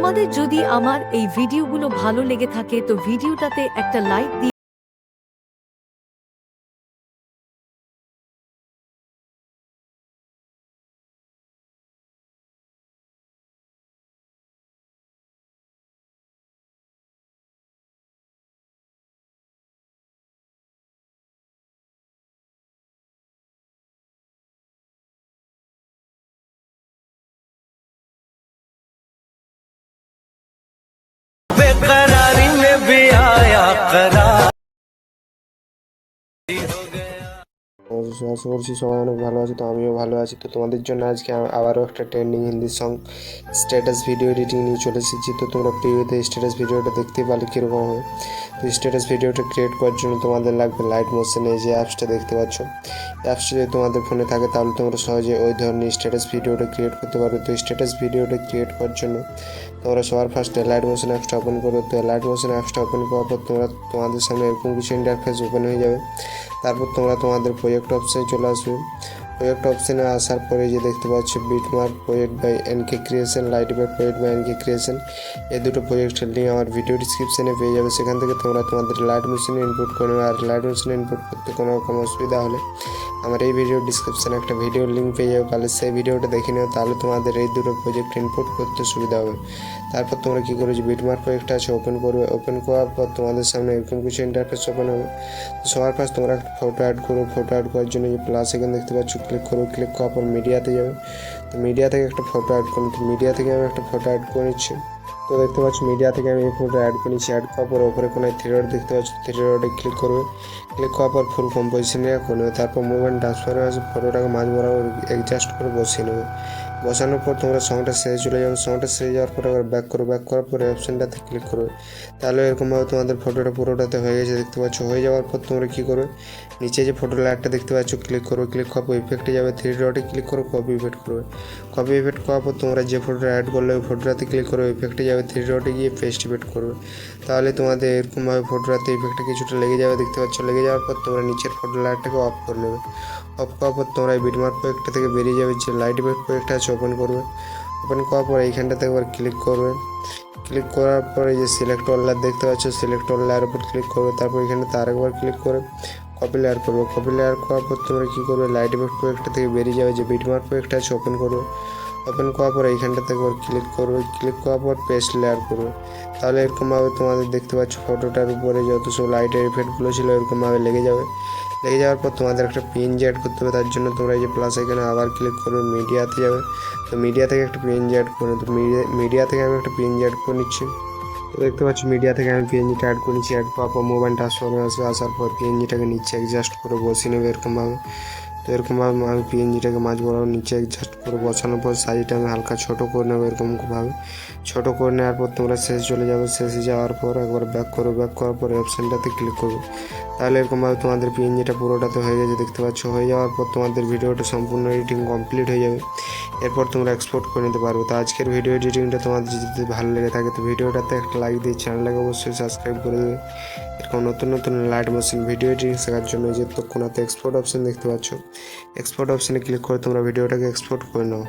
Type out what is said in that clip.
তোমাদের যদি আমার এই ভিডিওগুলো ভালো লেগে থাকে তো ভিডিওটাতে একটা লাইক দিয়ে बेकरारी में भी आया करार। আশা করছি সবাই অনেক ভালো আছে, তো আমিও ভালো আছি। তো তোমাদের জন্য আজকে আবারও একটা trending Hindi song status video editing নিয়ে চলে এসেছি। তো তোমরা প্রিভিউতে স্ট্যাটাস ভিডিওটা দেখতেই পারলে কীরকম হবে। তো স্ট্যাটাস ভিডিওটা ক্রিয়েট করার জন্য তোমাদের লাগবে লাইট মোশন, এই যে অ্যাপসটা দেখতে পাচ্ছ। অ্যাপসটা যদি তোমাদের ফোনে থাকে তাহলে তোমরা সহজে ওই ধরনের স্ট্যাটাস ভিডিওটা ক্রিয়েট করতে পারবে। তো স্ট্যাটাস ভিডিওটা ক্রিয়েট করার জন্য তোমরা সবার ফার্স্টে লাইট মোশন অ্যাপসটা ওপেন করো। তো লাইট মোশন অ্যাপসটা ওপেন করার পর তোমাদের সামনে এরকম কিছু ইন্টারফেস ওপেন হয়ে যাবে। তারপর তোমরা তোমাদের প্রজেক্ট অপশানে চলে আসবে। প্রজেক্ট অপশানে আসার পরে যে দেখতে পাচ্ছ beatmark project by NK creation, light effect project by NK creation, এই দুটো প্রজেক্টের লিঙ্ক আমার ভিডিও ডিসক্রিপশানে পেয়ে যাবে। সেখান থেকে তোমরা তোমাদের লাইট মেশিনে ইনপুট করে নেবে। আর লাইট মেশিনে ইনপুট করতে কোনো রকম অসুবিধা হলে আমার এই ভিডিও ডিসক্রিপশানে একটা ভিডিওর লিঙ্ক পেয়ে যাবে, তাহলে সেই ভিডিওটা দেখে নেও, তাহলে তোমাদের এই দুটো প্রজেক্ট ইনপুট করতে সুবিধা হবে। তারপর তোমরা কী করবে, যে বিটমার্ক প্রজেক্টটা আছে ওপেন করবে। ওপেন করার পর তোমাদের সামনে এরকম কিছু ইন্টারফেস ওপেন হবে। তো সবার ফার্স্ট তোমরা একটা ফটো অ্যাড করো। ফটো অ্যাড করার জন্য যে প্লাস এখানে দেখতে পাচ্ছ ক্লিক করো। ক্লিক করার পর মিডিয়াতে যাবে। তো মিডিয়া থেকে একটা ফটো অ্যাড করো। তো মিডিয়া থেকে আমি একটা ফটো অ্যাড করে নিচ্ছি। তো দেখতে পাচ্ছ মিডিয়া থেকে আমি এই ফটো অ্যাড করে নিচ্ছি। অ্যাড করার পর ওপরে কোনো থ্রি ডট দেখতে পাচ্ছ, থ্রি ডটে ক্লিক করবে। ক্লিক করার পর ফুল কম্পোজিশনে করে নেবে। তারপর মুভমেন্ট ট্রান্সফারে আসে ফটোটাকে মাঝ বরাবর অ্যাডজাস্ট করে বসিয়ে নেবে। বসানোর পর তোমরা সঙ্গটা সেরে চলে যাবে। সঙ্গটা সেরে যাওয়ার পর আবার ব্যাক করো। ব্যাক করার পরে অপশানটাতে ক্লিক করবে। তাহলে এরকমভাবে তোমাদের ফটোটা পুরোটাতে হয়ে গেছে দেখতে পাচ্ছ। হয়ে যাওয়ার পর তোমরা কী করবে, নিচে যে ফটো লেয়ারটা দেখতে পাচ্ছ ক্লিক করো। ক্লিক করার পর ইফেক্টে যাবে, থ্রি ডটে ক্লিক করো, কপি ইফেক্ট করবে। কপি ইফেক্ট করার পর তোমরা যে ফটোটা অ্যাড করলে ওই ফটোটাতে ক্লিক করো। ইফেক্টে যাবে, থ্রি ডটে গিয়ে পেস্ট ইফেক্ট করবে। তাহলে তোমাদের এরকমভাবে ফটোটাতে ইফেক্টটা কিছুটা লেগে যাবে দেখতে পাচ্ছ। লেগে যাওয়ার পর তোমরা নিচের ফটো লেয়ারটাকে অফ করে নেবে। অফ করার পর তোমরা এই বিটমার্ক প্রজেক্টটা থেকে বেরিয়ে যাবে, যে লাইট ইফেক্ট প্রজেক্টটা আছে ওপেন করবে। ওপেন করার পর এইখানটাতে একবার ক্লিক করবে। ক্লিক করার পরে যে সিলেক্ট অল লেয়ার দেখতে পাচ্ছ, সিলেক্ট অল লেয়ার উপর ক্লিক করবে। তারপর এখানটাতে আরেকবার ক্লিক করে কপি লেয়ার করবে। কপি লেয়ার করার পর তোমরা কী করবে, লাইট ইফেক্ট প্রজেক্টটা থেকে বেরিয়ে যাবে, যে বিটমার্ক প্রজেক্টটা আছে ওপেন করবে। ওপেন করার পর এইখানটাতে একবার ক্লিক করবে। ক্লিক করার পর পেস্ট লেয়ার করবে। তাহলে এরকমভাবে তোমাদের দেখতে পাচ্ছ ফটোটার উপরে যত সব লাইটের ইফেক্টগুলো ছিল এরকমভাবে লেগে যাবে। লেগে যাওয়ার পর তোমাদের একটা পিএনজি অ্যাড করতে হবে। তার জন্য তোমরা এই যে প্লাস এখানে আবার ক্লিক করবে, মিডিয়াতে যাবে। তো মিডিয়া থেকে একটা পিএনজি অ্যাড করে, তো মিডিয়া থেকে আমি একটা পিএনজি অ্যাড করে নিচ্ছি। তো দেখতে পাচ্ছি মিডিয়া থেকে আমি পিএনজিটা অ্যাড করে নিচ্ছি। অ্যাড করার পর মোবাইল ট্রান্সফারে আসবে। আসার পর পিএনজিটাকে নিচে অ্যাডজাস্ট করে বসিয়ে নেবে এরকমভাবে। তো এরকমভাবে আমি পিএনজিটাকে মাঝ বরাবর নিচে অ্যাডজাস্ট করে বসানোর পর সাইজটা আমি হালকা ছোটো করে নেবো এরকমভাবে। ছোটো করে নেওয়ার পর তোমরা শেষে চলে যাবে। শেষে যাওয়ার পর একবার ব্যাক করো। ব্যাক করার পর অপশানটাতে ক্লিক করবে। তাহলে এরকমভাবে তোমাদের পিএনজিটা পুরোটাতে হয়ে গেছে দেখতে পাচ্ছ। হয়ে যাওয়ার পর তোমাদের ভিডিওটা সম্পূর্ণ এডিটিং কমপ্লিট হয়ে যাবে। এরপর তোমরা এক্সপোর্ট করে নিতে পারবে। তো আজকের ভিডিও এডিটিংটা তোমাদের যদি ভালো লেগে থাকে তো ভিডিওটাতে একটা লাইক দিয়ে চ্যানেলটাকে অবশ্যই সাবস্ক্রাইব করে দেবে। এরকম নতুন নতুন লাইট মেশিন ভিডিও এডিটিং শেখার জন্য যে তৎক্ষণাৎ এক্সপোর্ট অপশান দেখতে পাচ্ছ, এক্সপোর্ট অপশানে ক্লিক করে তোমরা ভিডিওটাকে এক্সপোর্ট করে নাও।